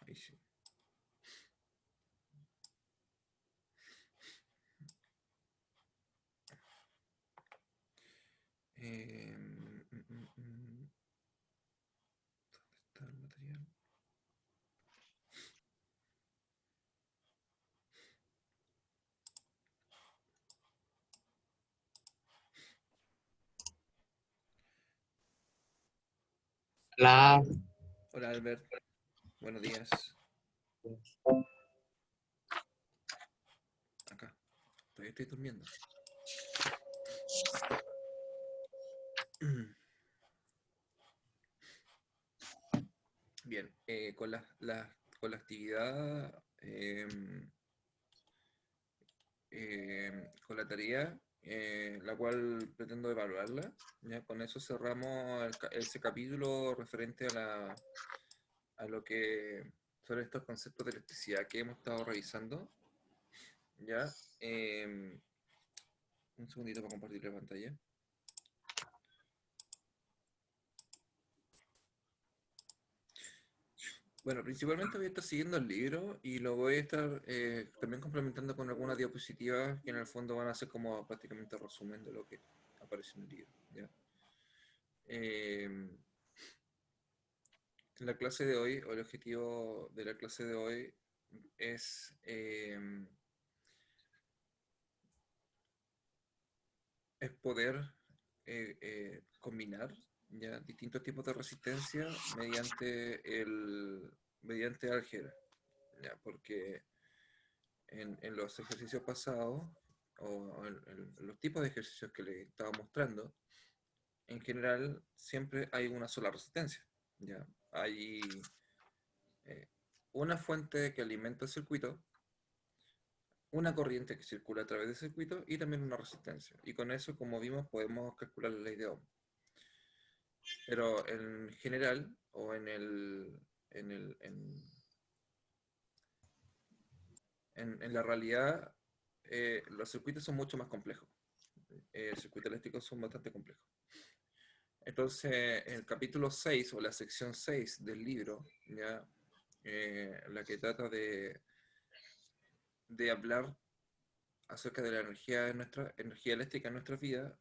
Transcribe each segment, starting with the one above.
Ahí sí. ¿Dónde está el material? La, Hola Albert, buenos días. Acá, todavía estoy durmiendo. Bien, con la actividad, con la tarea, la cual pretendo evaluarla. Ya con eso cerramos ese capítulo referente a lo que son estos conceptos de electricidad que hemos estado revisando. Ya, un segundito para compartir la pantalla. Bueno, principalmente voy a estar siguiendo el libro y lo voy a estar también complementando con algunas diapositivas que en el fondo van a ser como prácticamente resumen de lo que aparece en el libro. ¿Ya? En la clase de hoy, o el objetivo de la clase de hoy es poder combinar ya distintos tipos de resistencia mediante álgebra, ya, porque en los ejercicios pasados, o en los tipos de ejercicios que le estaba mostrando, en general siempre hay una sola resistencia. ¿Ya? Hay eh, una fuente que alimenta el circuito, una corriente que circula a través del circuito y también una resistencia. Y con eso, como vimos, podemos calcular la ley de Ohm. Pero en general, o en, el, en la realidad, los circuitos son mucho más complejos. Circuitos eléctricos son bastante complejos. Entonces, en el capítulo 6 o la sección 6 del libro, ya la que trata de hablar acerca de la energía, energía eléctrica en nuestras vidas,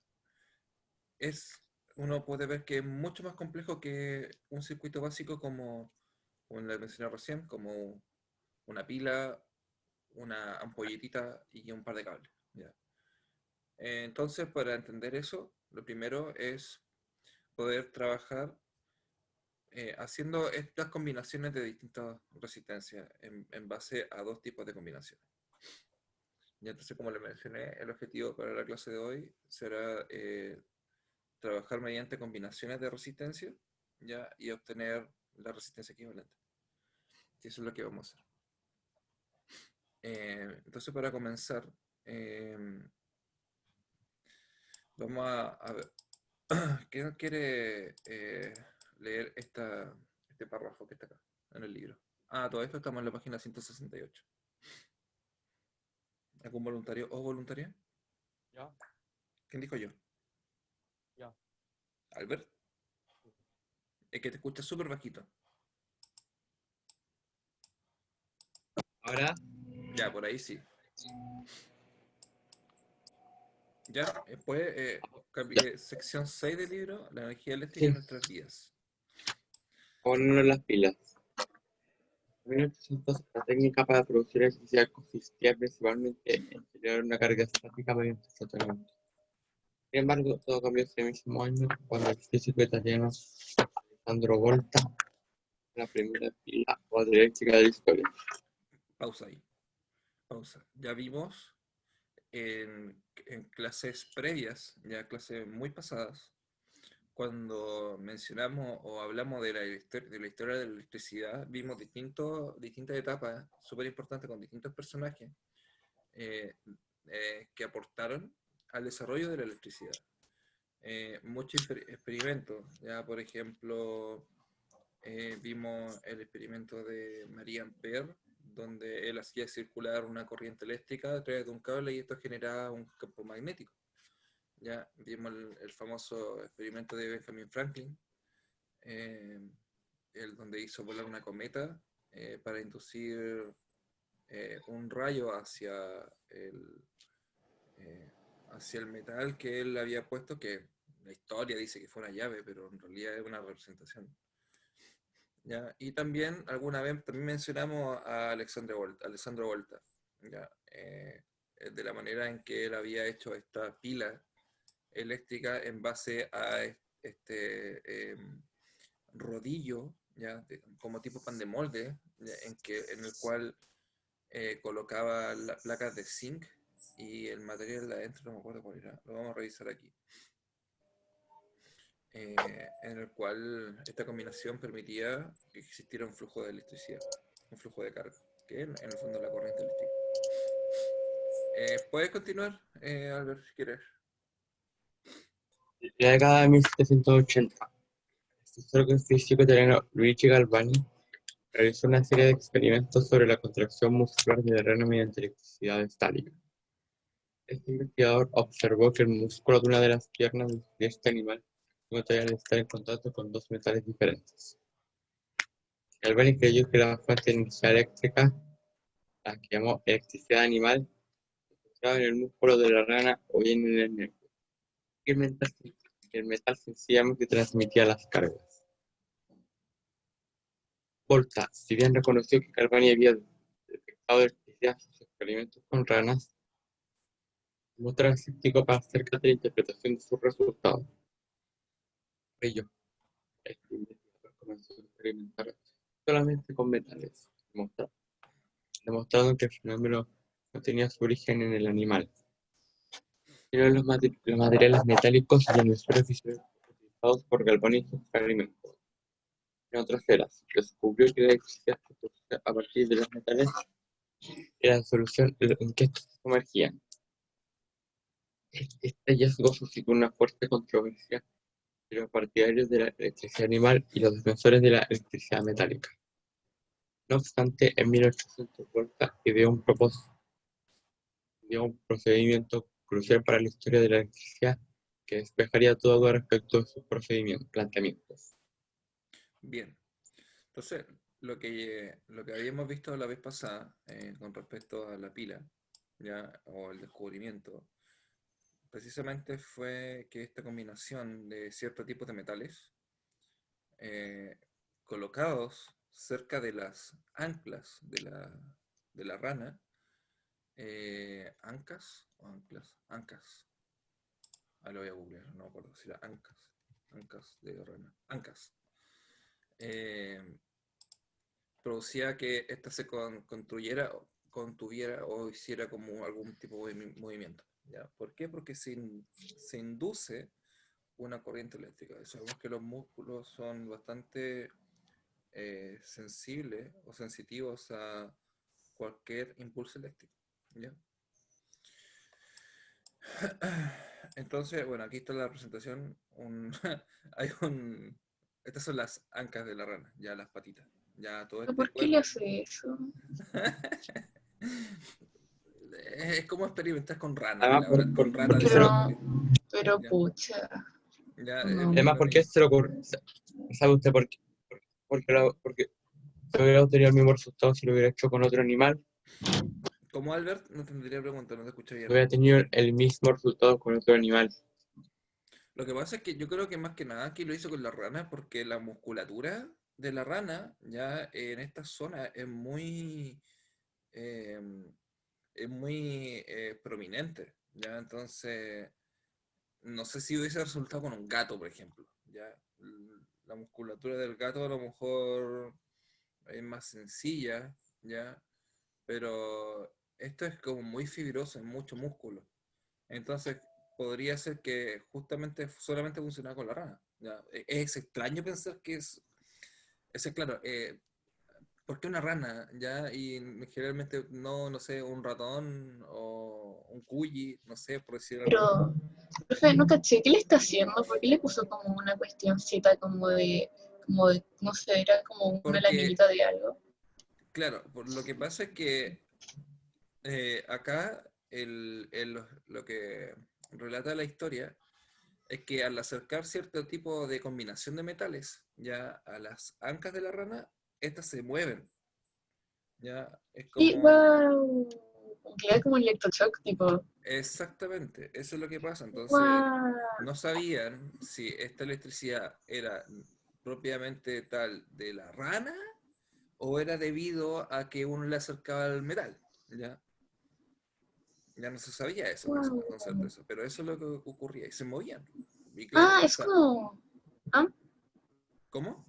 uno puede ver que es mucho más complejo que un circuito básico como le mencioné recién, como una pila, una ampolletita y un par de cables. ¿Ya? Entonces, para entender eso, lo primero es poder trabajar haciendo estas combinaciones de distintas resistencias en base a dos tipos de combinaciones. Y entonces, como le mencioné, el objetivo para la clase de hoy será trabajar mediante combinaciones de resistencia, ¿ya? Y obtener la resistencia equivalente. Y eso es lo que vamos a hacer. Entonces, para comenzar, eh, vamos a ver. ¿Quién quiere leer este párrafo que está acá en el libro? Ah, todo esto estamos en la página 168. ¿Algún voluntario o voluntaria? ya, ¿Quién dijo yo? ya. ¿Albert? Es que te escuchas súper bajito. Ahora, Ya, por ahí sí. Ya, después, ya, sección 6 del libro, la energía eléctrica en sí, nuestras vidas. ponernos las pilas. También presenta la técnica para producir electricidad consistía principalmente en generar una carga estática mediante tratamiento. Sin embargo, todo cambió ese mismo año cuando el físico italiano Alessandro Volta la primera pila o eléctrica de la historia. Pausa ahí. Pausa. Ya vimos en clases previas, ya clases muy pasadas, cuando mencionamos o hablamos de la historia de la electricidad, vimos distintas etapas súper importantes con distintos personajes eh, que aportaron al desarrollo de la electricidad. Muchos experimentos, ya por ejemplo, vimos el experimento de Marie Ampère, donde él hacía circular una corriente eléctrica a través de un cable y esto generaba un campo magnético. Ya vimos el famoso experimento de Benjamin Franklin, eh, el donde hizo volar una cometa para inducir un rayo eh, hacia el metal que él había puesto, que la historia dice que fue una llave, pero en realidad es una representación. ¿Ya? Y también alguna vez también mencionamos a Alessandro Volta, ¿ya? De la manera en que él había hecho esta pila eléctrica en base a este rodillo, ¿ya? Como tipo pan de molde, ¿ya? En el cual colocaba placas de zinc y el material de adentro, no me acuerdo cuál era, lo vamos a revisar aquí, en el cual esta combinación permitía que existiera un flujo de electricidad, un flujo de carga, que en el fondo es la corriente eléctrica. ¿Puedes continuar, Albert, si quieres? En la década de 1780, el físico físico italiano Luigi Galvani realizó una serie de experimentos sobre la contracción muscular de la rana mediante electricidad estática. Este investigador observó que el músculo de una de las piernas de este animal no tenía al estar en contacto con dos metales diferentes. Galvani creyó que la fuente de energía eléctrica, la que llamó electricidad animal, se encontraba en el músculo de la rana o bien en el nervio, y el metal sencillamente transmitía las cargas. Volta, si bien reconoció que Galvani había detectado electricidad en sus experimentos con ranas, mostraba escéptico para acerca de la interpretación de sus resultados. Por ello, este investigador comenzó a experimentar solamente con metales, demostrando que el fenómeno no tenía su origen en el animal, sino en los materiales metálicos y en los superficiales utilizados por Galvani en sus experimentos. En otras eras, descubrió que la electricidad se producía a partir de los metales era la solución en que estos se sumergían. Este hallazgo suscitó una fuerte controversia entre los partidarios de la electricidad animal y los defensores de la electricidad metálica. No obstante, en 1800 Volta ideó un procedimiento crucial para la historia de la electricidad que despejaría todo duda respecto de sus planteamientos. Bien, entonces lo que habíamos visto la vez pasada con respecto a la pila, ¿ya? O el descubrimiento, precisamente fue que esta combinación de ciertos tipos de metales eh, colocados cerca de las anclas de la rana, ancas o anclas, ancas, ahí lo voy a googlear, no me acuerdo si era ancas, ancas de rana, ancas, eh, producía que ésta se contuviera o hiciera como algún tipo de movimiento. ¿Ya? ¿Por qué? Porque se induce una corriente eléctrica. Sabemos que los músculos son bastante sensibles o sensitivos a cualquier impulso eléctrico. ¿Ya? Entonces, bueno, aquí está la presentación. Hay estas son las ancas de la rana, ya las patitas. Ya todo ¿Pero este por qué le cuerpo. hace eso? Es como experimentar con ranas Además, con ratas de porque se lo, laboratorio. Pero Ya, pucha, ya no. además, lo ¿por qué mismo. se le ocurre? ¿Sabe usted por qué? Porque se hubiera obtenido el mismo resultado si lo hubiera hecho con otro animal. Como Albert, no tendría pregunta, no te escuché Se bien. hubiera tenido el mismo resultado con otro animal. Lo que pasa es que yo creo que más que nada aquí lo hizo con la rana porque la musculatura de la rana ya en esta zona eh, es muy prominente. Ya entonces, no sé si hubiese resultado con un gato, por ejemplo. Ya la musculatura del gato a lo mejor es más sencilla, ya, pero esto es como muy fibroso, es mucho músculo. Entonces, podría ser que justamente solamente funcionaba con la rana. ¿Ya? Es extraño pensar que claro, ¿por qué una rana? ¿Ya? Y generalmente no, no sé, un ratón o un cuyi, no sé, por decir algo. Pero, profe, no caché, ¿qué le está haciendo? ¿Por qué le puso como una cuestioncita como de, no sé, era como una Porque, laminita de algo? claro, por lo que pasa es que acá lo que relata la historia es que al acercar cierto tipo de combinación de metales ya a las ancas de la rana, estas se mueven, ¿ya? Es Y como, wow, queda como electroshock, tipo, exactamente, eso es lo que pasa. Entonces, wow, no sabían si esta electricidad era propiamente tal de la rana o era debido a que uno le acercaba al metal, ¿ya? Ya no se sabía eso con wow. certeza, pero eso es lo que ocurría y se movían. Y Ah, claro, es como, ah, ¿cómo?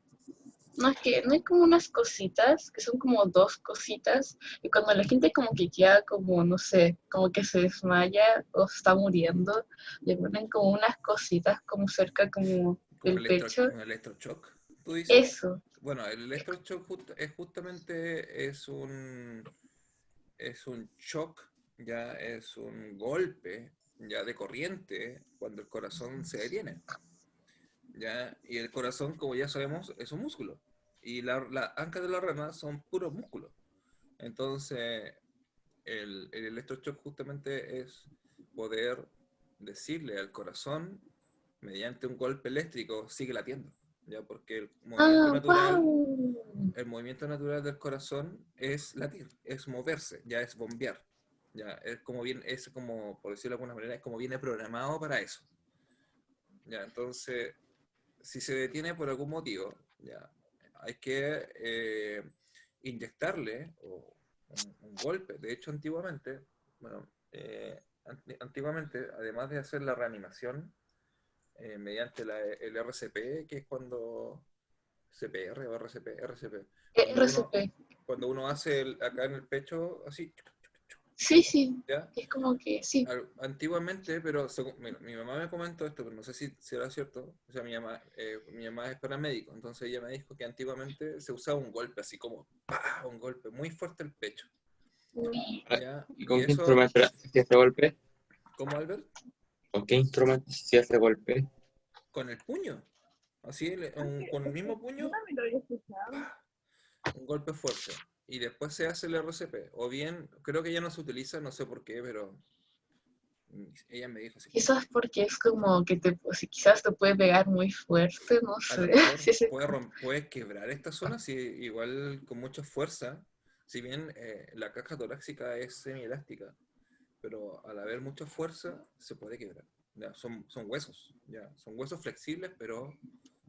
no es que, no hay como unas cositas, que son como dos cositas, y cuando la gente como que queda como, no sé, como que se desmaya o está muriendo, le ponen como unas cositas como cerca como del pecho. Un electroshock, tú dices. Eso. Bueno, el electroshock es justamente es un shock, ya es un golpe ya de corriente cuando el corazón se detiene. ¿Ya? Y el corazón, como ya sabemos, es un músculo. Y las ancas de la rana son puros músculos. Entonces, el electroshock justamente es poder decirle al corazón, mediante un golpe eléctrico, sigue latiendo. ¿Ya? Porque Ah, wow. el movimiento natural del corazón es latir, es moverse, ya es bombear. Ya es como bien, es como, por decirlo de alguna manera, es como viene programado para eso. Ya, entonces, si se detiene por algún motivo, ya, hay que inyectarle un golpe. De hecho, antiguamente, bueno, antiguamente, además de hacer la reanimación mediante el RCP, que es cuando CPR o RCP, RCP. cuando uno hace acá en el pecho, así, Sí, sí. ¿ya? Es como que sí. Antiguamente, pero mira, mi mamá me comentó esto, pero no sé si era cierto. O sea, mi mamá es paramédico, entonces ella me dijo que antiguamente se usaba un golpe, así como ¡pah! Un golpe muy fuerte al pecho. Uy. ¿Ya? ¿Y Y con qué eso, instrumento se hacía ese golpe? ¿cómo, Albert? ¿Con qué instrumento se hacía ese golpe? Con el puño. Así, con el mismo Yo puño, también lo había escuchado. ¡pah! Un golpe fuerte. Y después se hace el RCP. O bien, creo que ya no se utiliza, no sé por qué, pero ella me dijo así como, Quizás porque es como que te, o sea, quizás te puede pegar muy fuerte, no a lo sé. mejor Sí, sí. puede quebrar esta zona, si igual con mucha fuerza, si bien la caja torácica es semielástica, pero al haber mucha fuerza se puede quebrar. Ya, son huesos, ya, son huesos flexibles, pero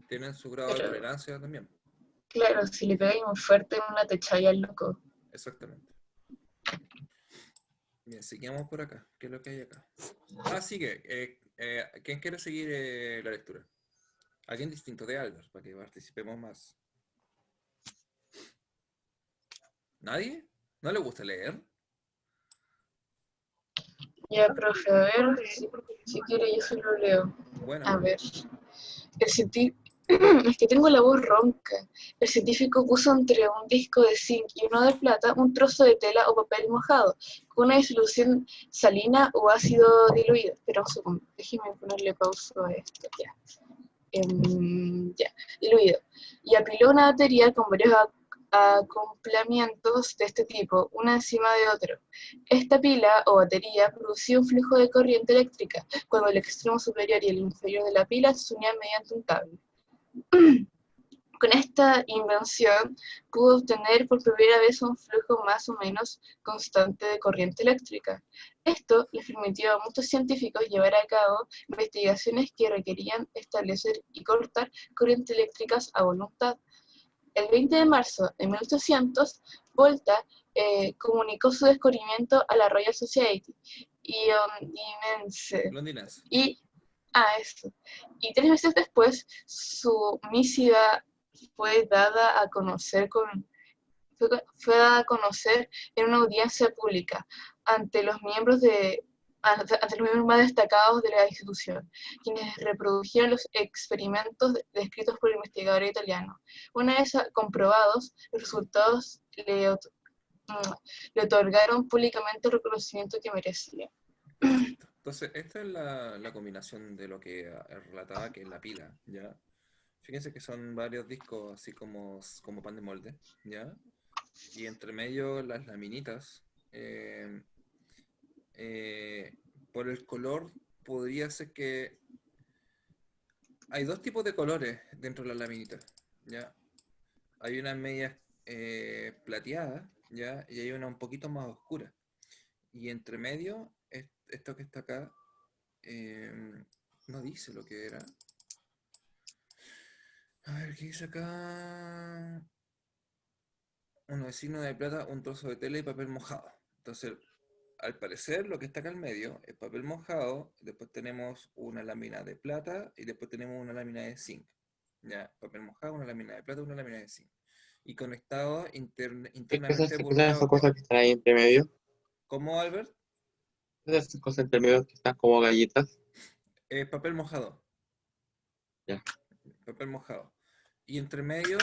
tienen su grado de Pero tolerancia también. claro, si le pegáis muy fuerte en una techalla al loco. Exactamente. Bien, seguimos por acá. ¿Qué es lo que hay acá? Ah, sigue. ¿Quién quiere seguir la lectura? Alguien distinto de Albert, para que participemos más. ¿Nadie? ¿No le gusta leer? Ya, profe, a ver, si quiere yo se lo leo. Bueno, A ver, el científico, es que tengo la voz ronca. El científico puso entre un disco de zinc y uno de plata un trozo de tela o papel mojado, con una disolución salina o ácido diluido. Espera un segundo, déjeme ponerle pausa a esto, ya. Ya, diluido. Y apiló una batería con varios acoplamientos de este tipo, una encima de otro. Esta pila o batería producía un flujo de corriente eléctrica cuando el extremo superior y el inferior de la pila se unían mediante un cable. Con esta invención pudo obtener por primera vez un flujo más o menos constante de corriente eléctrica. Esto les permitió a muchos científicos llevar a cabo investigaciones que requerían establecer y cortar corrientes eléctricas a voluntad. El 20 de marzo de 1800, Volta comunicó su descubrimiento a la Royal Society londinense londinense. y eso. Y 3 meses después, su misiva fue dada a conocer fue dada a conocer en una audiencia pública ante los miembros ante los miembros más destacados de la institución, quienes reprodujeron los experimentos descritos por el investigador italiano. Una vez comprobados, los resultados le otorgaron públicamente el reconocimiento que merecía. Perfecto. Entonces, esta es la combinación de lo que relataba, que es la pila, ¿ya? Fíjense que son varios discos así como pan de molde, ¿ya? Y entre medio las laminitas, eh, por el color, podría ser que hay dos tipos de colores dentro de las laminitas, ¿ya? Hay unas medias plateada, ¿ya? Y hay una un poquito más oscura. Y entre medio, esto que está acá, no dice lo que era. A ver, ¿qué dice acá? Un signo de plata, un trozo de tela y papel mojado. Entonces, al parecer, lo que está acá al medio es papel mojado, después tenemos una lámina de plata y después tenemos una lámina de zinc. ¿Ya? Papel mojado, una lámina de plata, una lámina de zinc. Y conectado internamente ¿Qué son esas cosas que están ahí entre medio? ¿Cómo, Albert? ¿Qué son esas cosas entre medio que están como galletas? Papel mojado. Ya. Papel mojado. Y entre medio,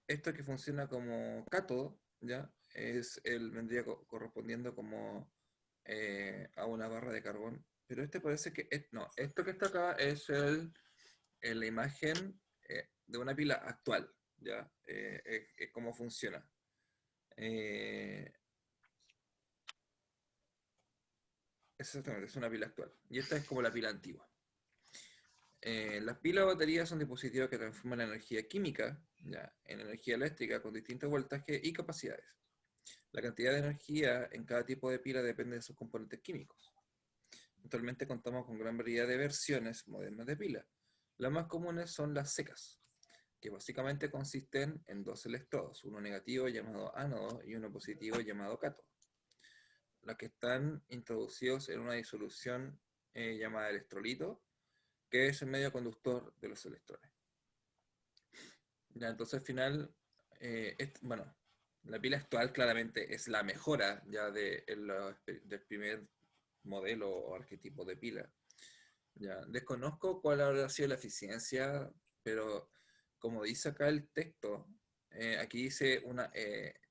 esto que funciona como cátodo, ¿ya? Vendría correspondiendo como a una barra de carbón. Pero este parece que, no, esto que está acá es la imagen de una pila actual, ¿ya? Es cómo funciona. Eh, Exactamente, es una pila actual. Y esta es como la pila antigua. Las pilas o baterías son dispositivos que transforman la energía química, ¿ya?, en energía eléctrica con distintos voltajes y capacidades. La cantidad de energía en cada tipo de pila depende de sus componentes químicos. Actualmente contamos con gran variedad de versiones modernas de pila. Las más comunes son las secas, que básicamente consisten en dos electrodos, uno negativo llamado ánodo y uno positivo llamado cátodo, las que están introducidos en una disolución llamada electrolito, que es el medio conductor de los electrones. Ya, entonces al final, bueno, la pila actual claramente es la mejora ya del primer modelo o arquetipo de pila. Ya, desconozco cuál habrá sido la eficiencia, pero como dice acá el texto, aquí dice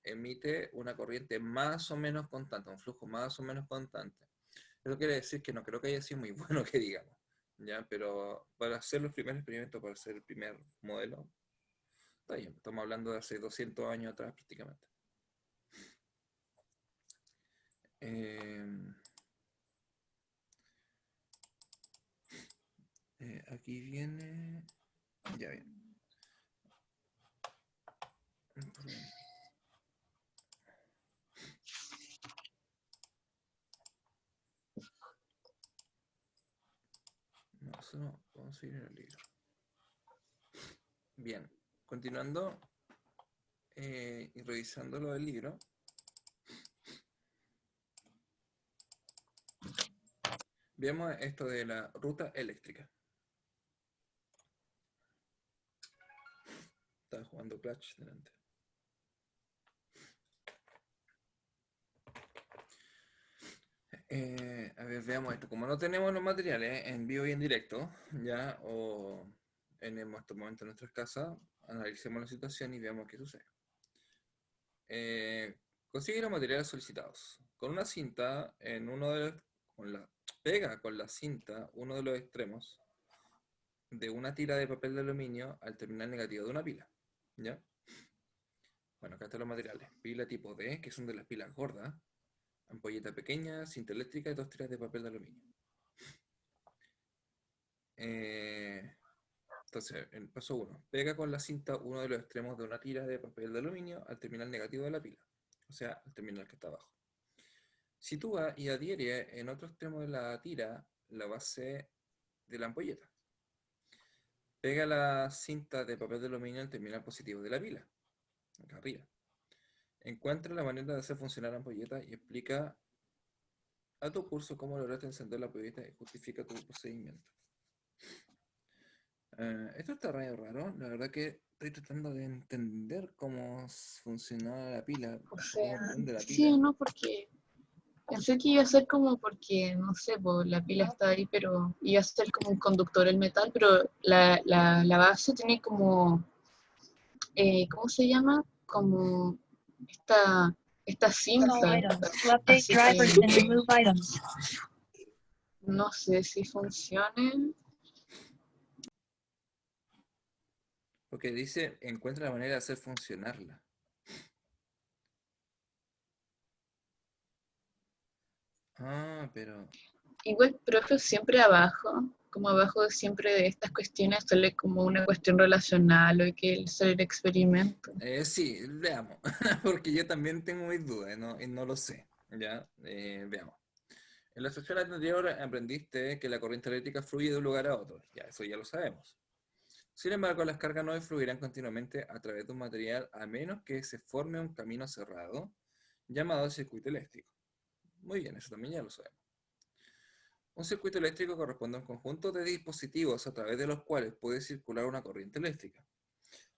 emite una corriente más o menos constante, un flujo más o menos constante. Eso quiere decir que no creo que haya sido muy bueno que digamos, ya, pero para hacer los primeros experimentos, para hacer el primer modelo, está bien, estamos hablando de hace 200 años atrás prácticamente. Aquí viene, ya bien. No, eso no, vamos a ir en el libro. Bien, continuando y revisando lo del libro. Veamos esto de la ruta eléctrica. Estaba jugando Clash delante. A ver, veamos esto. Como no tenemos los materiales en vivo y en directo, ya, o en estos momentos en nuestras casas, analicemos la situación y veamos qué sucede. Consigue los materiales solicitados. Con una cinta, pega con la cinta uno de los extremos de una tira de papel de aluminio al terminal negativo de una pila. ¿Ya? Bueno, acá están los materiales. Pila tipo D, que son de las pilas gordas. Ampolleta pequeña, cinta eléctrica y dos tiras de papel de aluminio. Entonces, el paso 1. Pega con la cinta uno de los extremos de una tira de papel de aluminio al terminal negativo de la pila. O sea, al terminal que está abajo. Sitúa y adhiere en otro extremo de la tira la base de la ampolleta. Pega la cinta de papel de aluminio al terminal positivo de la pila, acá arriba. Encuentra la manera de hacer funcionar la ampolleta y explica a tu curso cómo lograste encender la ampolleta y justifica tu procedimiento. Esto está raro, la verdad que estoy tratando de entender cómo funciona la pila, O cómo sea, prende la sí, pila. no, porque pensé que iba a ser como porque, no sé, pues la pila está ahí, pero iba a ser como un conductor el metal, pero la base tiene como, ¿cómo se llama? Como esta, esta cinta. Así que no sé si funcione. Porque dice, encuentra la manera de hacer funcionarla. Ah, pero... Igual, profe, siempre abajo. como abajo siempre de estas cuestiones sale como una cuestión relacional o que sale el experimento. Sí, veamos, porque yo también tengo mis dudas y no lo sé. Ya, veamos. En la sección anterior aprendiste que la corriente eléctrica fluye de un lugar a otro. Ya, eso ya lo sabemos. Sin embargo, las cargas no fluirán continuamente a través de un material a menos que se forme un camino cerrado llamado circuito eléctrico. Muy bien, eso también ya lo sabemos. Un circuito eléctrico corresponde a un conjunto de dispositivos a través de los cuales puede circular una corriente eléctrica.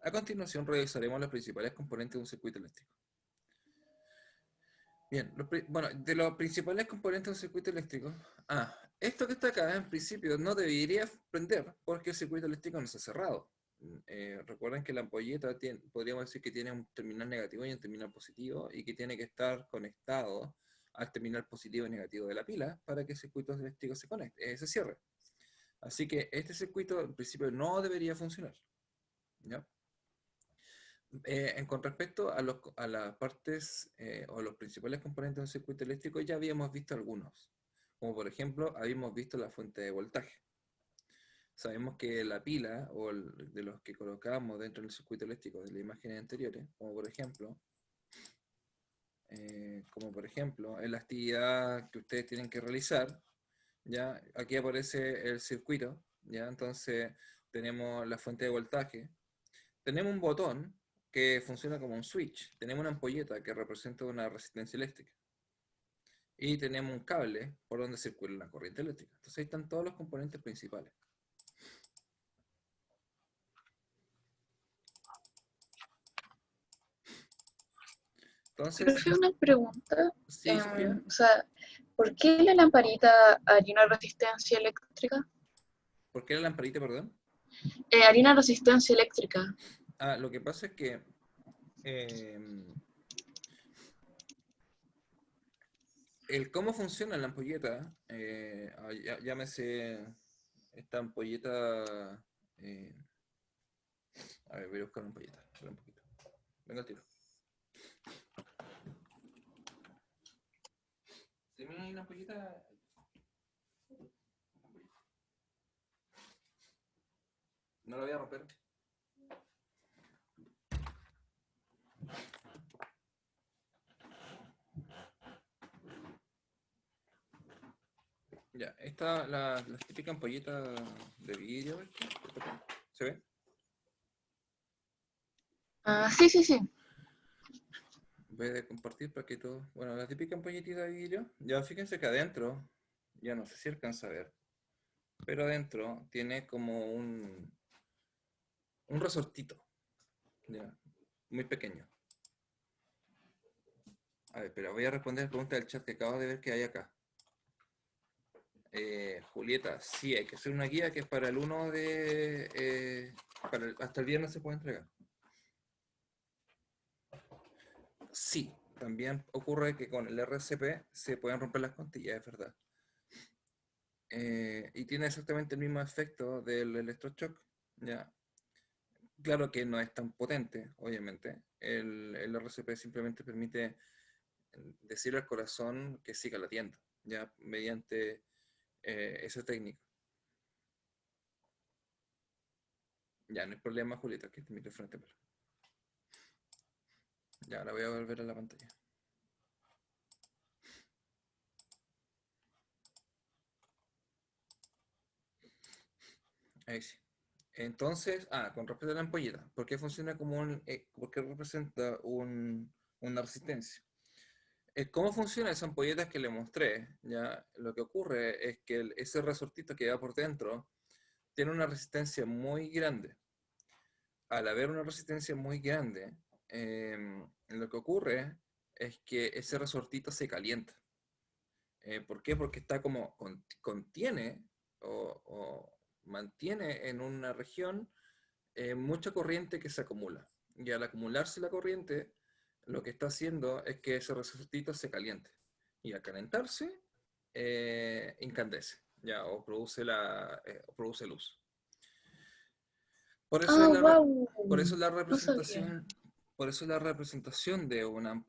A continuación revisaremos los principales componentes de un circuito eléctrico. Bien, bueno, de los principales componentes de un circuito eléctrico, esto que está acá en principio no debería prender porque el circuito eléctrico no está cerrado. Recuerden que la ampolleta podríamos decir que tiene un terminal negativo y un terminal positivo y que tiene que estar conectado al terminal positivo y negativo de la pila para que el circuito eléctrico se conecte, se cierre. Así que este circuito en principio no debería funcionar, ¿ya? Con respecto a las partes o los principales componentes de un circuito eléctrico, ya habíamos visto algunos. Como por ejemplo, habíamos visto la fuente de voltaje. Sabemos que la pila, de los que colocábamos dentro del circuito eléctrico de las imágenes anteriores, como por ejemplo, en la actividad que ustedes tienen que realizar, ¿ya? Aquí aparece el circuito, ¿ya? Entonces tenemos la fuente de voltaje, tenemos un botón que funciona como un switch, tenemos una ampolleta que representa una resistencia eléctrica y tenemos un cable por donde circula la corriente eléctrica. Entonces ahí están todos los componentes principales. Entonces, Profe, una pregunta. sí, Sofía, O sea, ¿por qué la lamparita haría una resistencia eléctrica? ¿por qué la lamparita, perdón? Haría una resistencia eléctrica. Lo que pasa es que eh, el cómo funciona la ampolleta, llámese esta ampolleta, eh, a ver, voy a buscar una ampolleta, espera un poquito. Venga al tiro. ¿Se me hay una ampolleta? No la voy a romper. Ya, esta la típica ampolleta de vidrio. ¿Se ve? Sí, sí, sí. Voy a compartir para que todo. Bueno, la típica ampolletita de vidrio. Ya fíjense que adentro, ya no sé si alcanza a ver, pero adentro tiene como un resortito, ya, muy pequeño. A ver, pero voy a responder la pregunta del chat que acabo de ver que hay acá. Julieta, sí, hay que hacer una guía que es para el 1 de... hasta el viernes se puede entregar. Sí, también ocurre que con el RCP se pueden romper las contillas, es verdad. Y tiene exactamente el mismo efecto del electroshock, ¿ya? Claro que no es tan potente, obviamente. El RCP simplemente permite decirle al corazón que siga latiendo, ¿ya? Mediante esa técnica. Ya, no hay problema, Julieta, que este micrófono esté pelo. Ya, ahora voy a volver a la pantalla. Ahí sí. Entonces, con respecto a la ampolleta, ¿por qué funciona como por qué representa una resistencia? ¿Cómo funciona esa ampolleta que le mostré? ¿Ya? Lo que ocurre es que ese resortito que va por dentro tiene una resistencia muy grande. Al haber una resistencia muy grande, lo que ocurre es que ese resortito se calienta. ¿Por qué? Porque está como contiene o mantiene en una región mucha corriente que se acumula. Y al acumularse la corriente, lo que está haciendo es que ese resortito se caliente. Y al calentarse, incandesce, ya, o produce luz. Por eso es Wow. por eso la No sabía. representación, por eso la representación de una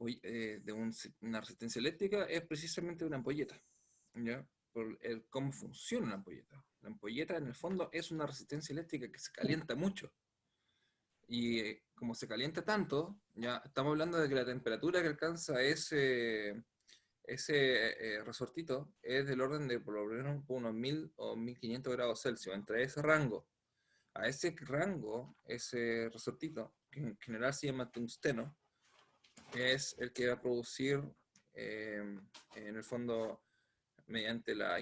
resistencia eléctrica es precisamente una ampolleta, ¿ya? por cómo funciona una ampolleta. La ampolleta en el fondo es una resistencia eléctrica que se calienta mucho. Y como se calienta tanto, ya estamos hablando de que la temperatura que alcanza ese resortito es del orden de por lo menos unos 1000 o 1500 grados Celsius, entre ese rango. A ese rango, ese resortito, que en general se llama tungsteno, es el que va a producir, en el fondo, mediante la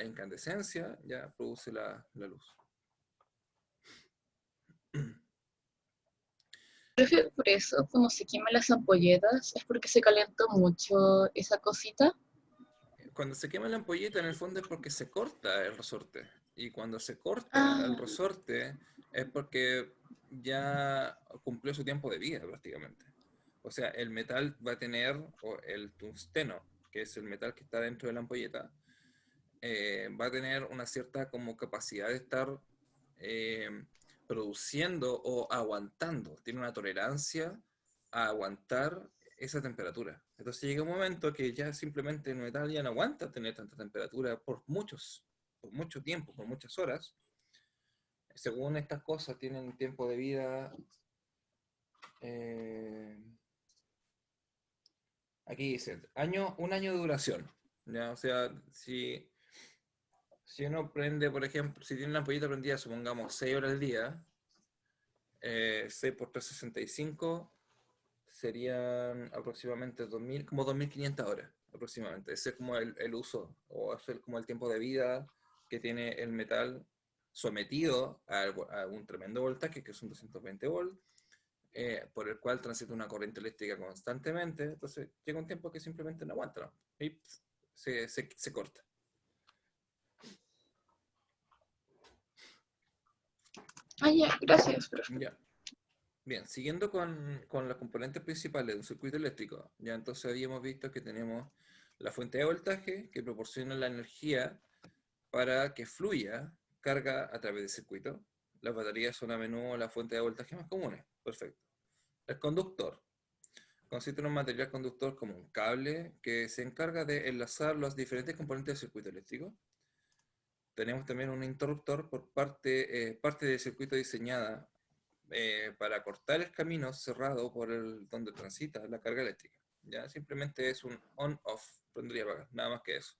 incandescencia, ya produce la luz. Profe, por eso, cuando se queman las ampolletas, es porque se calentó mucho esa cosita. Cuando se quema la ampolleta, en el fondo es porque se corta el resorte. Y cuando se corta el Ah, resorte es porque ya cumplió su tiempo de vida prácticamente. O sea, el metal va a tener, o el tungsteno, que es el metal que está dentro de la ampolleta, va a tener una cierta como capacidad de estar eh, produciendo o aguantando. Tiene una tolerancia a aguantar esa temperatura. Entonces llega un momento que ya simplemente el metal ya no aguanta tener tanta temperatura por mucho tiempo, por muchas horas. Según estas cosas, tienen tiempo de vida. eh, Aquí dice, un año de duración. ¿Ya? O sea, si uno prende, por ejemplo, si tiene una ampolleta prendida, supongamos 6 horas al día, 6 por 365 serían aproximadamente 2000, como 2500 horas aproximadamente. Ese es como el uso, o es como el tiempo de vida que tiene el metal sometido a un tremendo voltaje, que son 220 volts, por el cual transita una corriente eléctrica constantemente. Entonces llega un tiempo que simplemente no aguanta, ¿no? Y se corta. ya, gracias, profe. Ya. Bien, siguiendo con los componentes principales de un circuito eléctrico, ya entonces habíamos visto que tenemos la fuente de voltaje que proporciona la energía para que fluya carga a través del circuito. Las baterías son a menudo la fuente de voltaje más comunes. Perfecto. El conductor consiste en un material conductor como un cable que se encarga de enlazar los diferentes componentes del circuito eléctrico. Tenemos también un interruptor por parte del circuito diseñada para cortar el camino cerrado por donde transita la carga eléctrica. Ya simplemente es un on-off, prender y apagar, nada más que eso.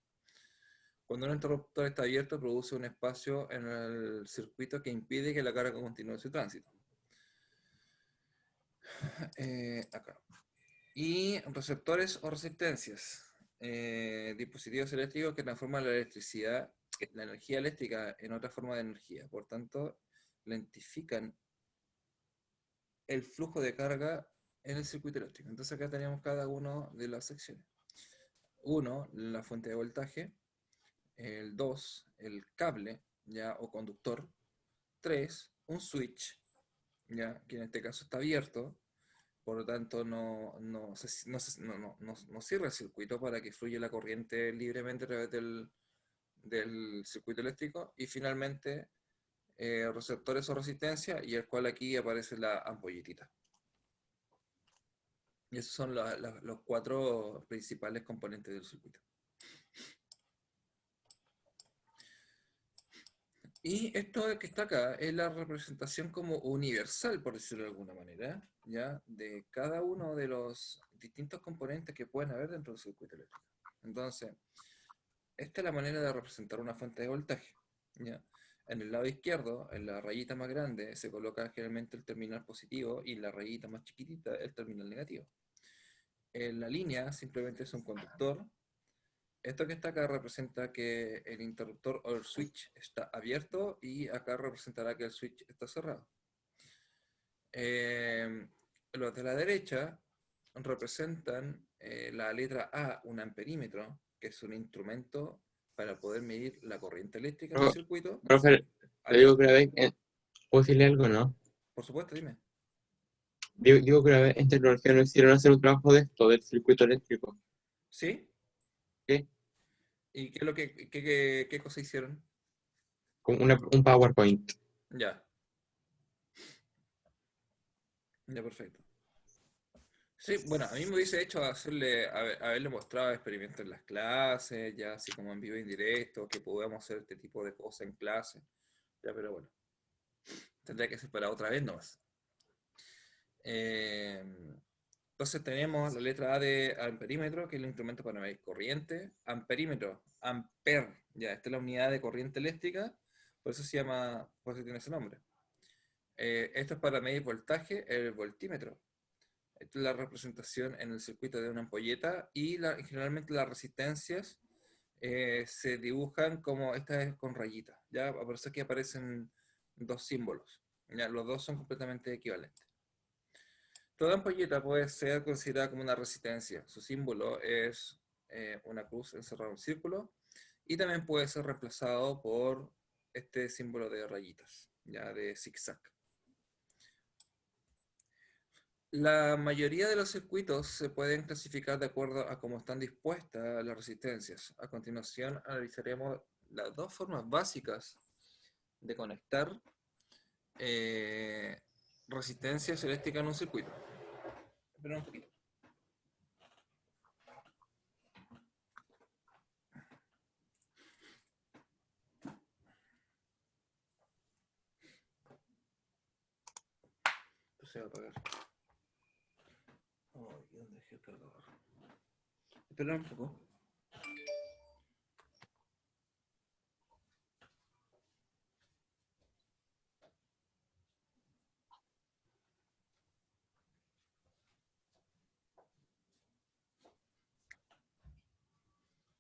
Cuando un interruptor está abierto, produce un espacio en el circuito que impide que la carga continúe su tránsito. Acá. Y receptores o resistencias. Dispositivos eléctricos que transforman la energía eléctrica en otra forma de energía. Por tanto, lentifican el flujo de carga en el circuito eléctrico. Entonces acá tenemos cada una de las secciones. 1, la fuente de voltaje. El 2, el cable, ya, o conductor. 3, un switch, ya, que en este caso está abierto, por lo tanto no cierra el circuito para que fluya la corriente libremente a través del circuito eléctrico. Y finalmente, receptores o resistencia, y el cual aquí aparece la ampolletita. Y esos son los 4 principales componentes del circuito. Y esto que está acá es la representación como universal, por decirlo de alguna manera, ¿ya? De cada uno de los distintos componentes que pueden haber dentro del circuito eléctrico. Entonces, esta es la manera de representar una fuente de voltaje, ¿ya? En el lado izquierdo, en la rayita más grande, se coloca generalmente el terminal positivo y en la rayita más chiquitita el terminal negativo. En la línea simplemente es un conductor. Esto que está acá representa que el interruptor o el switch está abierto y acá representará que el switch está cerrado. Los de la derecha representan la letra A, un amperímetro, que es un instrumento para poder medir la corriente eléctrica en el circuito. Profe, le digo Aló, que una vez, ¿puedo decirle algo, no? por supuesto, dime. Digo que una vez en tecnología no hicieron hacer un trabajo de esto, del circuito eléctrico. ¿Sí? ¿Qué? ¿Y qué es lo qué cosa hicieron? Como un PowerPoint. Ya, ya, perfecto. Sí, bueno, a mí me hubiese hecho haberle mostrado experimentos en las clases, ya así como en vivo y en directo, que podíamos hacer este tipo de cosas en clase. Ya, pero bueno, tendría que ser para otra vez nomás. Eh, entonces tenemos la letra A de amperímetro, que es el instrumento para medir corriente. Amperímetro, amper, ya, esta es la unidad de corriente eléctrica, por eso se llama, por eso tiene ese nombre. Esto es para medir voltaje, el voltímetro. Esta es la representación en el circuito de una ampolleta y generalmente las resistencias se dibujan como esta es con rayitas, ¿ya? Por eso aquí aparecen dos símbolos, ¿ya? Los dos son completamente equivalentes. Toda ampolleta puede ser considerada como una resistencia. Su símbolo es una cruz encerrada en un círculo y también puede ser reemplazado por este símbolo de rayitas, ya de zigzag. La mayoría de los circuitos se pueden clasificar de acuerdo a cómo están dispuestas las resistencias. A continuación analizaremos las dos formas básicas de conectar eh, resistencias eléctricas en un circuito. Espera un poquito. Esto se va a apagar. Oh, ¿y dónde dejé el cargador? Espera un poco.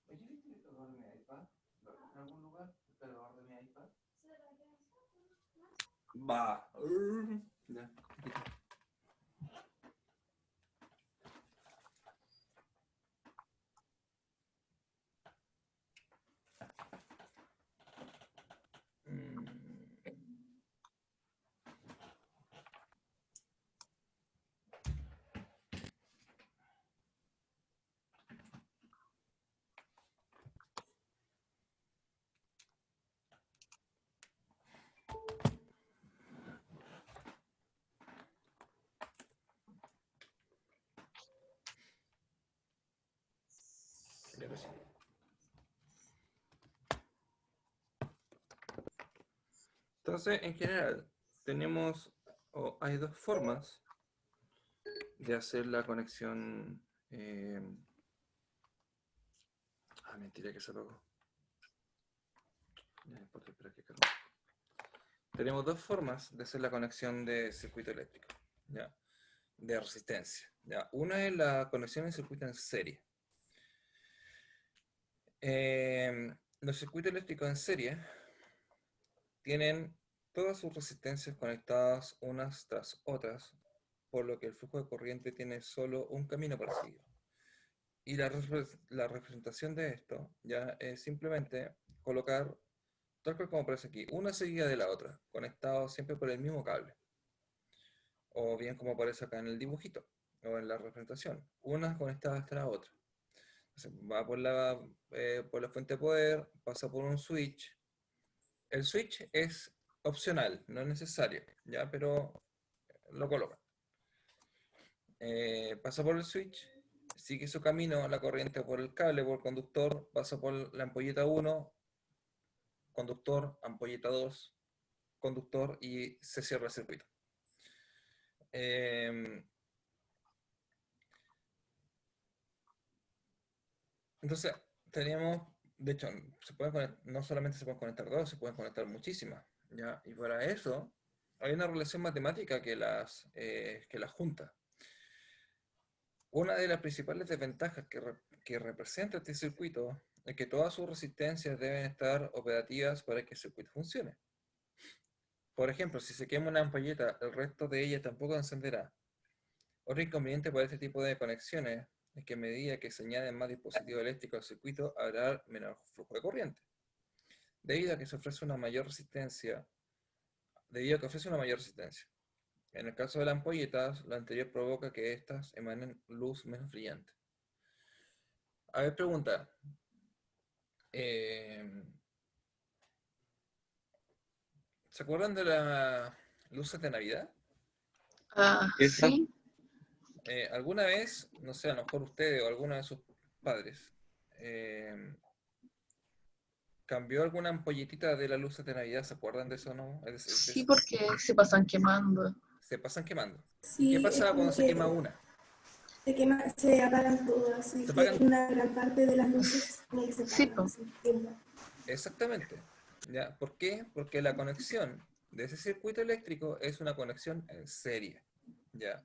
Oye, ¿viste el cargador de mi iPad? ¿En algún lugar? ¿El cargador de mi iPad? Va. Ya. Mm. Ya lo sé. Entonces, en general, tenemos, o hay dos formas de hacer la conexión. Mentira que se apagó. Ya no importa, espera que cargue. Tenemos dos formas de hacer la conexión de circuito eléctrico, ¿ya? De resistencia. ¿Ya? Una es la conexión de circuito en serie. Los circuitos eléctricos en serie tienen todas sus resistencias conectadas unas tras otras, por lo que el flujo de corriente tiene solo un camino para seguir. Y la representación de esto ya es simplemente colocar, tal cual como aparece aquí, una seguida de la otra, conectados siempre por el mismo cable. O bien como aparece acá en el dibujito, o en la representación, una conectada hasta la otra. Entonces, va por la fuente de poder, pasa por un switch. El switch es opcional, no es necesario, ¿ya? Pero lo colocan. Pasa por el switch, sigue su camino, la corriente por el cable, por el conductor, pasa por la ampolleta 1, conductor, ampolleta 2, conductor y se cierra el circuito. Entonces, tenemos, de hecho, no solamente se pueden conectar dos, se pueden conectar muchísimas, ¿ya? Y para eso hay una relación matemática que las junta. Una de las principales desventajas que representa este circuito es que todas sus resistencias deben estar operativas para que el circuito funcione. Por ejemplo, si se quema una ampolleta, el resto de ella tampoco encenderá. Otro inconveniente para este tipo de conexiones es que a medida que se añaden más dispositivos eléctricos al circuito, habrá menor flujo de corriente. Debido a que ofrece una mayor resistencia. En el caso de las ampolletas, lo anterior provoca que éstas emanen luz menos brillante. A ver, pregunta. eh, ¿Se acuerdan de las luces de Navidad? ¿Esa? Sí, ¿Alguna vez, no sé, a lo mejor ustedes o alguno de sus padres, eh, cambió alguna ampolletita de las luces de Navidad? ¿Se acuerdan de eso, no? Sí, porque se pasan quemando. Se pasan quemando. ¿Y qué Sí, es pasaba cuando como se quema que una? se apagan todas y Se que apagan. una gran parte de las luces se Sí, apagan, po. se queman. Exactamente. ¿Ya? ¿Por qué? Porque la conexión de ese circuito eléctrico es una conexión en serie. ¿Ya?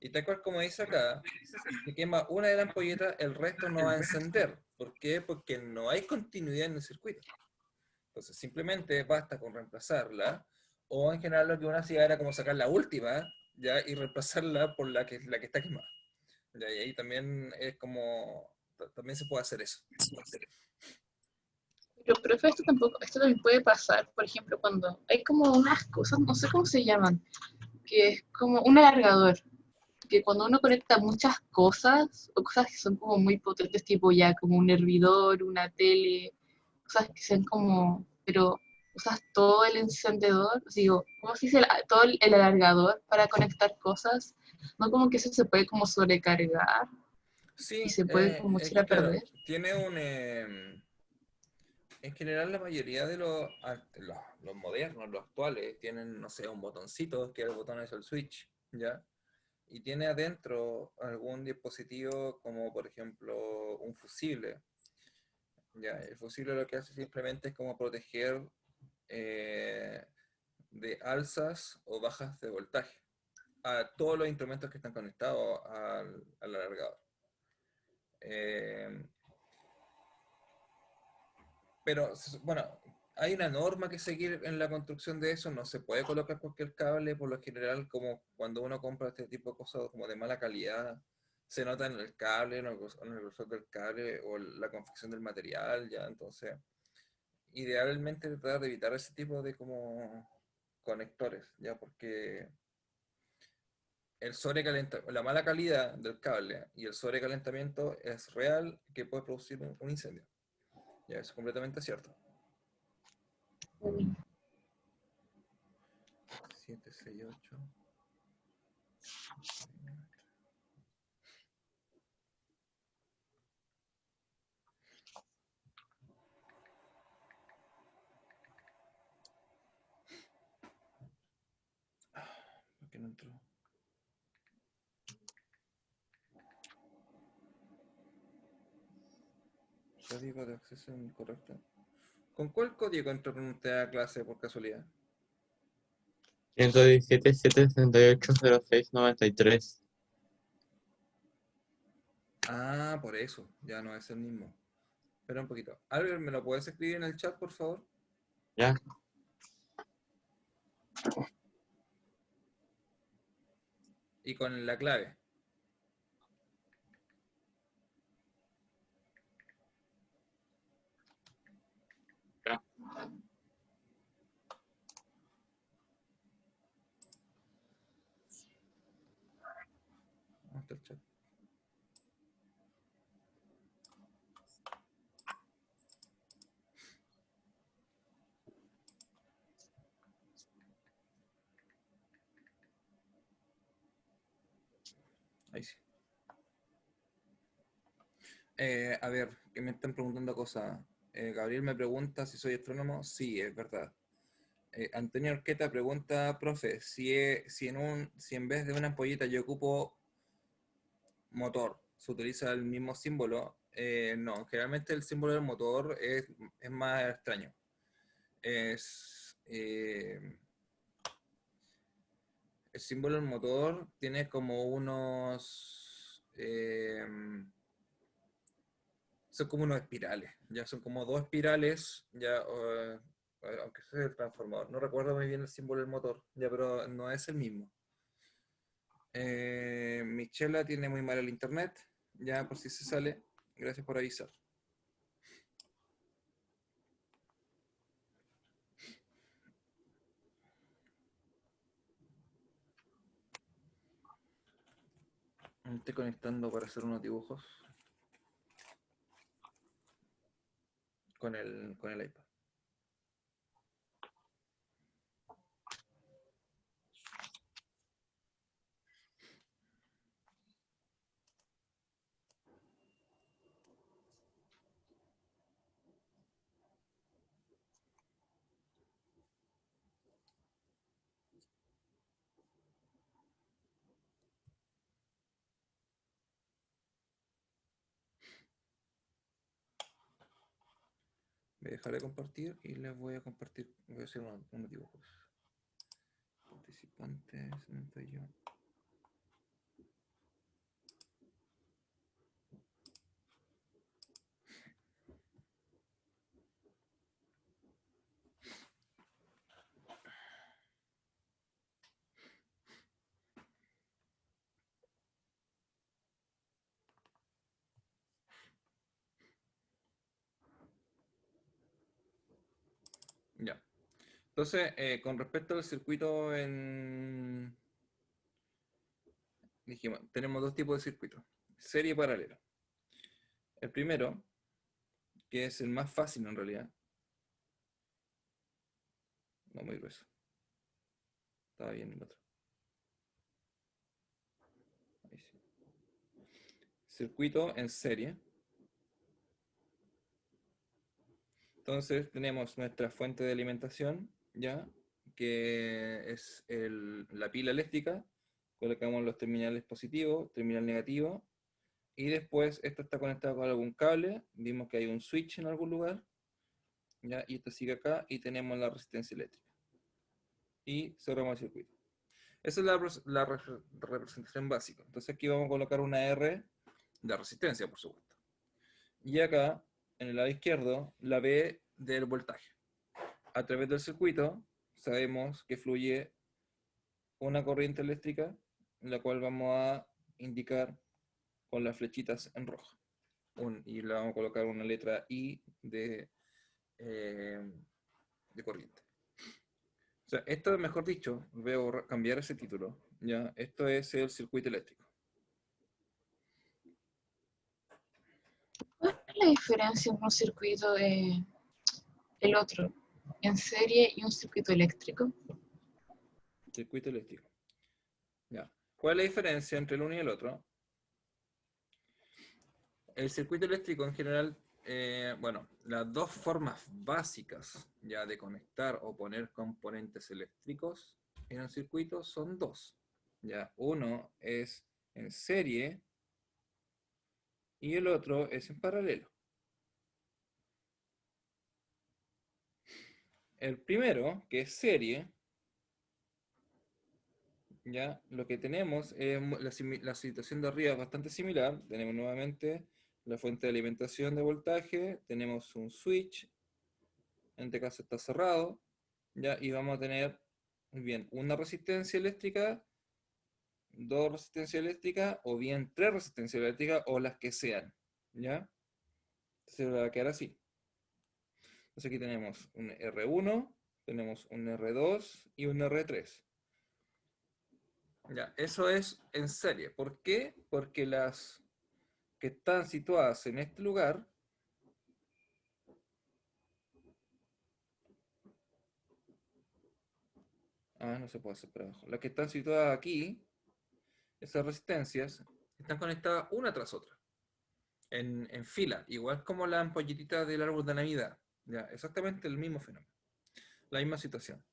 Y tal cual como dice acá, si se quema una de las ampolletas, el resto no va a encender. ¿Por qué? Porque no hay continuidad en el circuito. Entonces, simplemente basta con reemplazarla, o en general lo que uno hacía era como sacar la última, ¿ya? Y reemplazarla por la que está quemada. ¿Ya? Y ahí también es como, también se puede hacer eso. Pero, profe, esto también puede pasar, por ejemplo, cuando hay como unas cosas, no sé cómo se llaman, que es como un alargador, que cuando uno conecta muchas cosas, o cosas que son como muy potentes, tipo ya como un hervidor, una tele, cosas que sean como, pero usas todo el encendedor, digo, ¿cómo se dice? Todo el alargador para conectar cosas, no como que eso se puede como sobrecargar y Sí, se puede como es echar que a perder. claro, tiene en general la mayoría de los modernos, los actuales, tienen, no sé, un botoncito, que el botón es el switch, ¿ya? Y tiene adentro algún dispositivo como por ejemplo un fusible, ¿ya? El fusible lo que hace simplemente es como proteger eh, de alzas o bajas de voltaje a todos los instrumentos que están conectados al alargador. Eh, pero bueno, hay una norma que seguir en la construcción de eso, no se puede colocar cualquier cable, por lo general, como cuando uno compra este tipo de cosas como de mala calidad, se nota en el cable, en el grosor del cable o la confección del material, ya, entonces, idealmente tratar de evitar ese tipo de como conectores, ya, porque la mala calidad del cable y el sobrecalentamiento es real que puede producir un incendio, ya, eso es completamente cierto. 7, 6, 8. ¿Por qué no entró? Código de acceso incorrecto. ¿Con cuál código entró usted a clase por casualidad? 117 768 06 93. Ah, por eso. Ya no es el mismo. Espera un poquito. Albert, ¿me lo puedes escribir en el chat, por favor? ¿Ya? Y con la clave. Ya. ¿Dónde está el chat? Ahí sí. A ver, que me están preguntando cosas. Gabriel me pregunta si soy astrónomo. Sí, es verdad. Antonio Orqueta pregunta, profe, si en vez de una ampolleta yo ocupo motor, se utiliza el mismo símbolo. No, generalmente el símbolo del motor es más extraño. Es, el símbolo del motor tiene como son como unos espirales, ya son como dos espirales, ya, aunque sea el transformador. No recuerdo muy bien el símbolo del motor, ya, pero no es el mismo. Michela tiene muy mal el internet, ya por si se sale. Gracias por avisar. Me estoy conectando para hacer unos dibujos con el iPad. Voy a dejar de compartir y les voy a compartir, voy a hacer unos dibujos. Participantes, ¿dónde estoy yo? Ya. Entonces, con respecto al circuito dijimos, tenemos dos tipos de circuitos, serie y paralelo. El primero, que es el más fácil en realidad, no muy grueso, estaba bien el otro. Ahí sí. Circuito en serie. Entonces tenemos nuestra fuente de alimentación, ¿ya? Que es la pila eléctrica, colocamos los terminales positivos, terminal negativo, y después esto está conectado con algún cable, vimos que hay un switch en algún lugar, ¿ya? Y esto sigue acá, y tenemos la resistencia eléctrica. Y cerramos el circuito. Esa es la representación básica. Entonces aquí vamos a colocar una R de resistencia, por supuesto. Y acá, en el lado izquierdo, la B del voltaje. A través del circuito sabemos que fluye una corriente eléctrica, la cual vamos a indicar con las flechitas en rojo. Y le vamos a colocar una letra I de corriente. O sea, esto, mejor dicho, voy a cambiar ese título. ¿Ya? Esto es el circuito eléctrico. ¿Cuál es la diferencia entre un circuito y el otro, en serie y un circuito eléctrico? Circuito eléctrico. ¿Ya? ¿Cuál es la diferencia entre el uno y el otro? El circuito eléctrico en general, bueno, las dos formas básicas ya de conectar o poner componentes eléctricos en un circuito son dos. Ya, uno es en serie y el otro es en paralelo. El primero, que es serie, ya lo que tenemos es la situación de arriba es bastante similar. Tenemos nuevamente la fuente de alimentación de voltaje, tenemos un switch, en este caso está cerrado, ya, y vamos a tener, muy bien, una resistencia eléctrica, dos resistencias eléctricas, o bien tres resistencias eléctricas, o las que sean, ¿ya? Se va a quedar así. Entonces aquí tenemos un R1, tenemos un R2 y un R3. Ya, eso es en serie. ¿Por qué? Porque las que están situadas en este lugar no se puede hacer para abajo. Las que están situadas aquí, esas resistencias, están conectadas una tras otra, en fila, igual como la ampolletita del árbol de Navidad. Ya, exactamente el mismo fenómeno, la misma situación.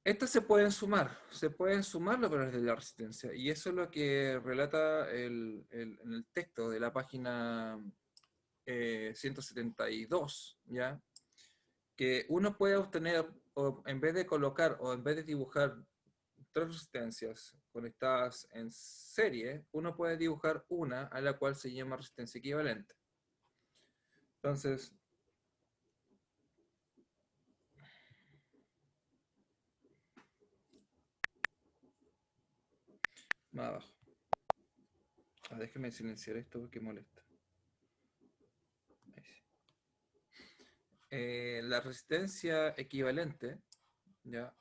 Estas se pueden sumar los valores de la resistencia, y eso es lo que relata en el texto de la página 172, ¿ya? Que uno puede obtener, o en vez de colocar, o en vez de dibujar tres resistencias conectadas en serie, uno puede dibujar una a la cual se llama resistencia equivalente. Entonces, más abajo. Déjeme silenciar esto porque molesta. Ahí sí. La resistencia equivalente, ¿ya?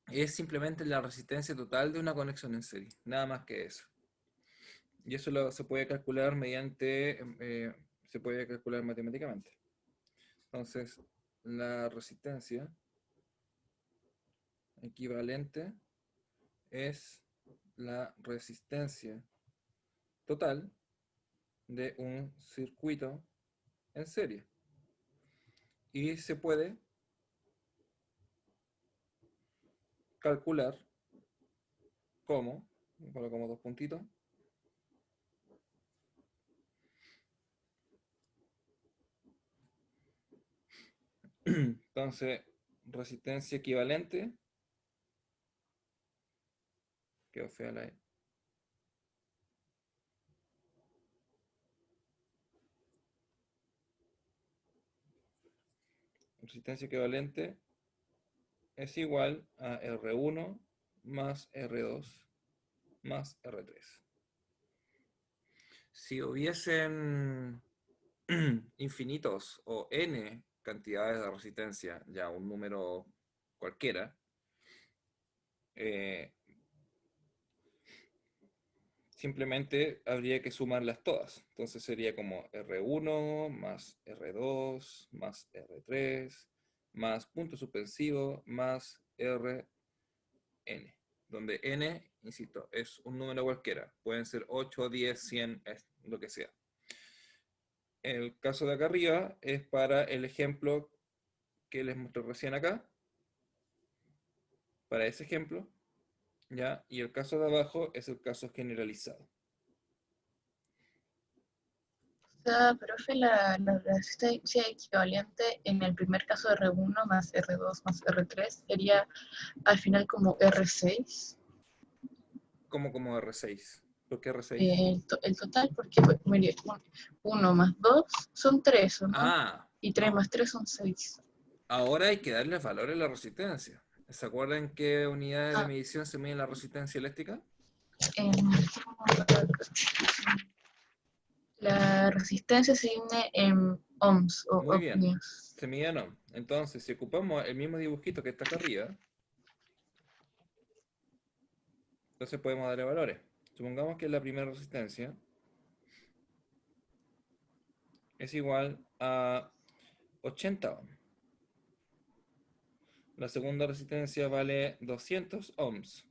Es simplemente la resistencia total de una conexión en serie, nada más que eso. Y eso se puede calcular se puede calcular matemáticamente. Entonces, la resistencia equivalente es la resistencia total de un circuito en serie. Y se puede calcular como, colocamos dos puntitos, Entonces, resistencia equivalente. Quedó fea la E. Resistencia equivalente es igual a R1 más R2 más R3. Si hubiesen infinitos o n cantidades de resistencia, ya un número cualquiera, simplemente habría que sumarlas todas. Entonces sería como R1 más R2 más R3 más punto suspensivo más Rn, donde n, insisto, es un número cualquiera. Pueden ser 8, 10, 100, lo que sea. El caso de acá arriba es para el ejemplo que les mostré recién acá, para ese ejemplo, ¿ya? Y el caso de abajo es el caso generalizado. O sea, profe, la resistencia equivalente en el primer caso de R1 más R2 más R3 sería al final como R6. Como R6. ¿Por qué R6? El total, porque mire, 1 más 2 son 3, ¿o no? Ah, Y 3 no. más 3 son 6. Ahora hay que darle valor a la resistencia. ¿Se acuerdan qué unidades de Ah, medición se mide la resistencia eléctrica? la resistencia se mide en ohms o Muy bien. ohmios. Se mide en ohm. Entonces, si ocupamos el mismo dibujito que está acá arriba, entonces podemos darle valores. Supongamos que la primera resistencia es igual a 80 ohm. La segunda resistencia vale 200 ohms.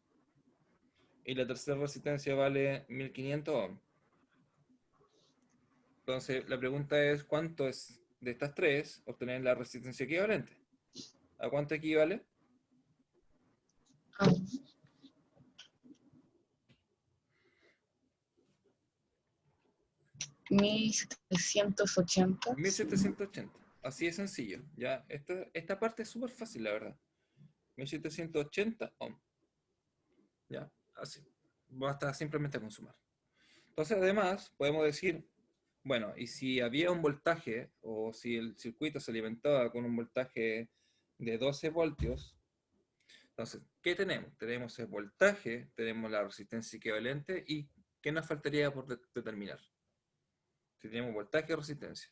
Y la tercera resistencia vale 1500 ohms. Entonces, la pregunta es, ¿cuánto es de estas tres obtener la resistencia equivalente? ¿A cuánto equivale? Ah, 1780. 1780. Así de sencillo. ¿Ya? Esta parte es súper fácil, la verdad. 1780 ohm. ¿Ya? Así. Basta simplemente con sumar. Entonces, además, podemos decir, bueno, y si había un voltaje, o si el circuito se alimentaba con un voltaje de 12 voltios, entonces, ¿qué tenemos? Tenemos el voltaje, tenemos la resistencia equivalente, y ¿qué nos faltaría por determinar? Si tenemos voltaje y resistencia.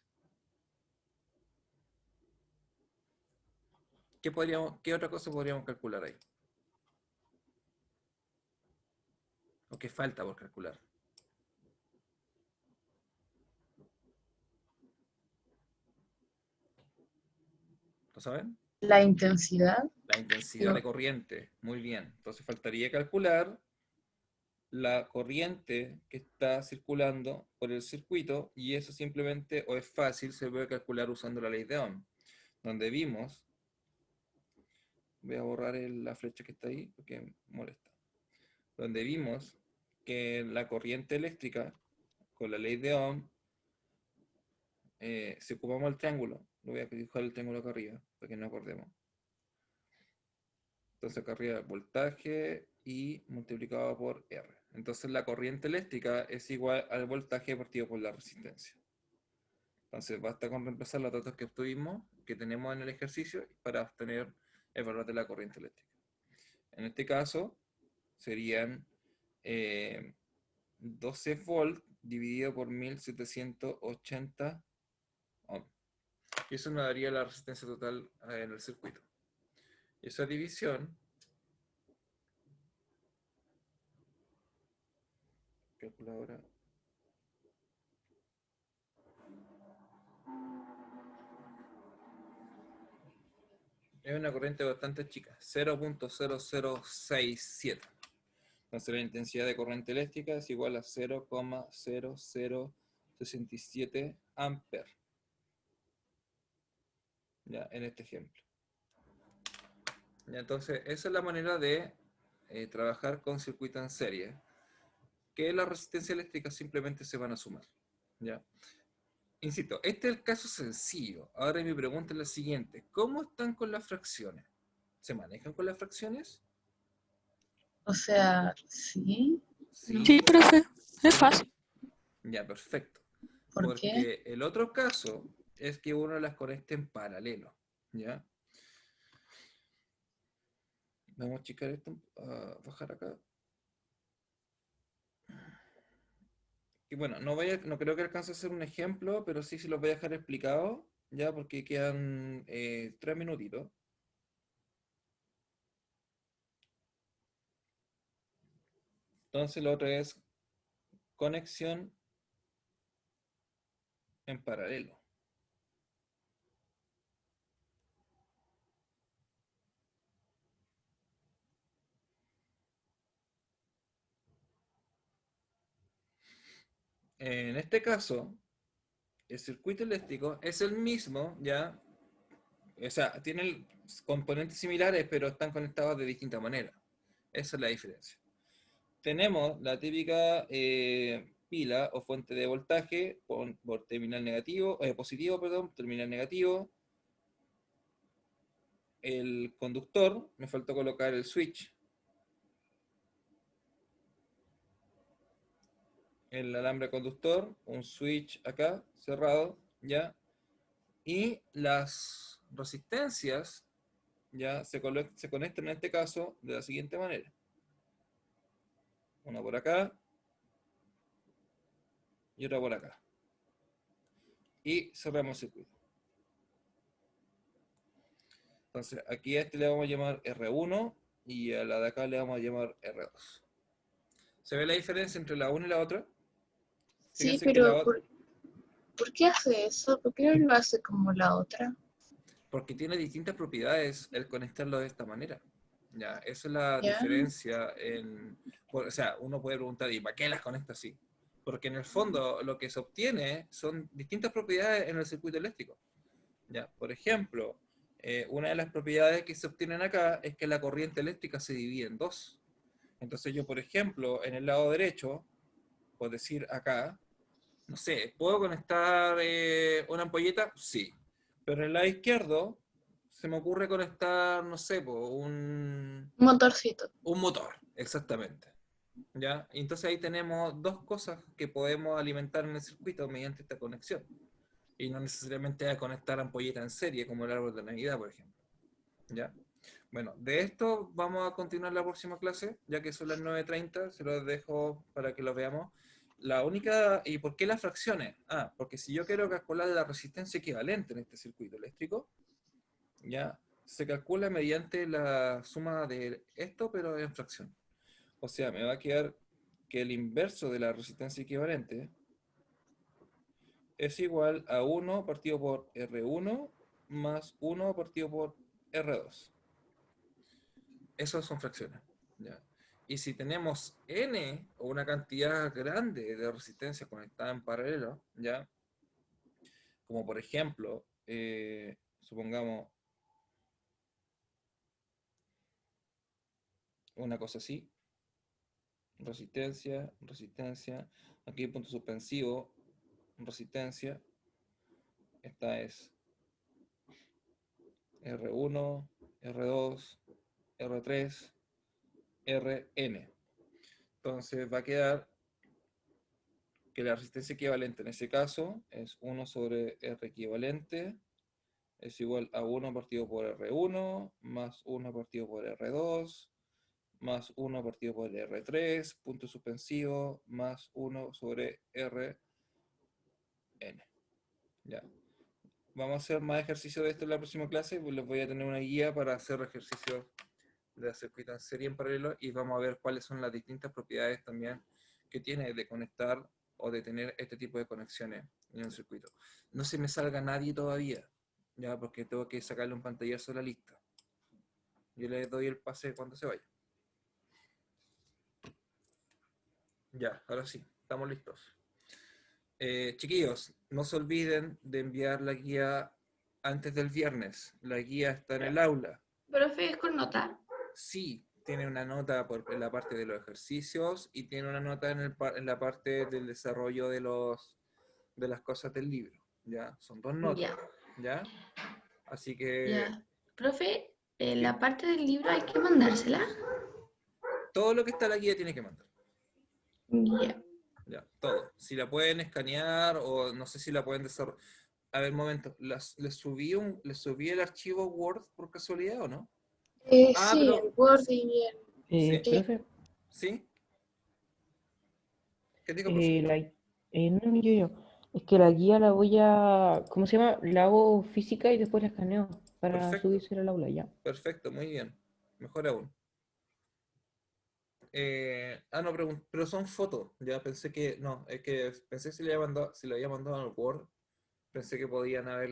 ¿Qué otra cosa podríamos calcular ahí? ¿O qué falta por calcular? ¿Lo saben? La intensidad. La intensidad de Digo, corriente. Muy bien. Entonces faltaría calcular la corriente que está circulando por el circuito, y eso simplemente, o es fácil, se puede calcular usando la ley de Ohm, donde vimos, voy a borrar la flecha que está ahí porque molesta, donde vimos que la corriente eléctrica con la ley de Ohm, si ocupamos el triángulo, lo voy a dibujar el triángulo acá arriba para que no acordemos. Entonces acá arriba voltaje y multiplicado por R. Entonces la corriente eléctrica es igual al voltaje partido por la resistencia. Entonces basta con reemplazar los datos que obtuvimos, que tenemos en el ejercicio, para obtener el valor de la corriente eléctrica. En este caso serían 12 volt dividido por 1780 ohm. Y eso nos daría la resistencia total en el circuito. Y esa división, calculadora, es una corriente bastante chica, 0.0067. Entonces la intensidad de corriente eléctrica es igual a 0,0067 amperes. Ya, en este ejemplo. Ya, entonces, esa es la manera de trabajar con circuito en serie, que las resistencias eléctricas simplemente se van a sumar. ¿Ya? insisto, este es el caso sencillo. Ahora mi pregunta es la siguiente. ¿Cómo están con las fracciones? ¿Se manejan con las fracciones? O sea, sí. No. Sí, Sí, profe, es sí. fácil. Ya, perfecto. ¿Por qué? Porque el otro caso es que uno las conecte en paralelo. ¿Ya? Vamos a checar esto, a bajar acá. Y bueno, no creo que alcance a hacer un ejemplo, pero sí se los voy a dejar explicado, ya, porque quedan 3 minutitos. Entonces lo otro es conexión en paralelo. En este caso, el circuito eléctrico es el mismo, ya, o sea, tienen componentes similares, pero están conectados de distinta manera. Esa es la diferencia. Tenemos la típica pila o fuente de voltaje por terminal negativo, positivo, perdón, terminal negativo. El conductor, me faltó colocar el switch, el alambre conductor, un switch acá, cerrado, ¿ya? Y las resistencias, ¿ya? Se conectan en este caso de la siguiente manera. Una por acá y otra por acá. Y cerramos el circuito. Entonces, aquí a este le vamos a llamar R1 y a la de acá le vamos a llamar R2. ¿Se ve la diferencia entre la una y la otra? Sí, Fíjense que la pero otra, ¿por qué hace eso? ¿Por qué no lo hace como la otra? porque tiene distintas propiedades el conectarlo de esta manera. Ya, esa es la ¿Ya? diferencia o sea, uno puede preguntar, ¿y para qué las conecta así? Porque en el fondo lo que se obtiene son distintas propiedades en el circuito eléctrico. Ya, por ejemplo, una de las propiedades que se obtienen acá es que la corriente eléctrica se divide en dos. Entonces yo, por ejemplo, en el lado derecho, por decir acá, no sé, ¿puedo conectar una ampolleta? Sí. Pero en el lado izquierdo se me ocurre conectar, no sé, Un motorcito. un motor, exactamente. ¿Ya? Y entonces ahí tenemos dos cosas que podemos alimentar en el circuito mediante esta conexión. Y no necesariamente a conectar ampolleta en serie, como el árbol de Navidad, por ejemplo. ¿Ya? Bueno, de esto vamos a continuar la próxima clase, ya que son las 9:30, se los dejo para que lo veamos. La única, ¿y por qué las fracciones? Ah, porque si yo quiero calcular la resistencia equivalente en este circuito eléctrico, ya se calcula mediante la suma de esto, pero en fracción. O sea, me va a quedar que el inverso de la resistencia equivalente es igual a 1 partido por R1 más 1 partido por R2. Esas son fracciones. ¿Ya? Y si tenemos n o una cantidad grande de resistencias conectadas en paralelo, ¿ya? Como por ejemplo, supongamos una cosa así, resistencia, resistencia, aquí punto suspensivo, resistencia, esta es R1, R2, R3, Rn. Entonces va a quedar que la resistencia equivalente en ese caso es 1 sobre R equivalente es igual a 1 partido por R1 más 1 partido por R2 más 1 partido por R3, punto suspensivo, más 1 sobre Rn. Ya. Vamos a hacer más ejercicio de esto en la próxima clase, pues les voy a tener una guía para hacer ejercicios de circuito en serie en paralelo y vamos a ver cuáles son las distintas propiedades también que tiene de conectar o de tener este tipo de conexiones en un circuito. No se me salga nadie todavía, ya, porque tengo que sacarle un pantallazo a la lista. Yo les doy el pase cuando se vaya. Ya, ahora sí, estamos listos. Chiquillos, no se olviden de enviar la guía antes del viernes. La guía está en el aula. Profe, ¿es con nota? Sí, tiene una nota en la parte de los ejercicios y tiene una nota en la parte del desarrollo de las cosas del libro. ¿ya? Son 2 notas, Ya, ¿ya? Así que ya. Profe, la parte del libro hay que mandársela. todo lo que está en la guía tiene que mandar. Ya. Ya, todo. Si la pueden escanear o no sé si la pueden desarrollar. A ver, un momento. ¿Les subí el archivo Word por casualidad o no? Ah, Sí, pero en Word y en... sí, Profe, ¿sí? ¿Qué digo, profe? no, yo. Es que la guía la voy a, ¿cómo se llama? La hago física y después la escaneo para Perfecto, subirse al aula, ya. perfecto, muy bien. Mejor aún. No, pero son fotos. Ya pensé que, no, es que pensé si lo había mandado al Word, pensé que podían haber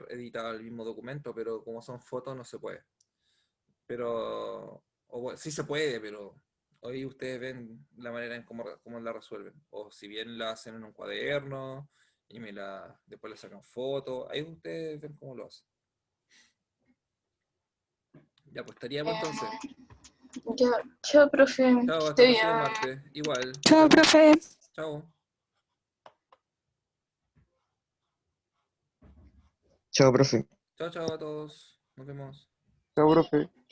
editado el mismo documento, pero como son fotos no se puede. Pero, sí se puede, pero hoy ustedes ven la manera en cómo la resuelven. O si bien la hacen en un cuaderno y después le sacan fotos, ahí ustedes ven cómo lo hacen. Ya, pues estaríamos entonces. Ya, chao, profe, que Chao, hasta esté el bien. próximo martes. Igual, nos Chao, vemos. profe. Chao. Chao, profe. Chao, chao a todos. Nos vemos. Chao, profe.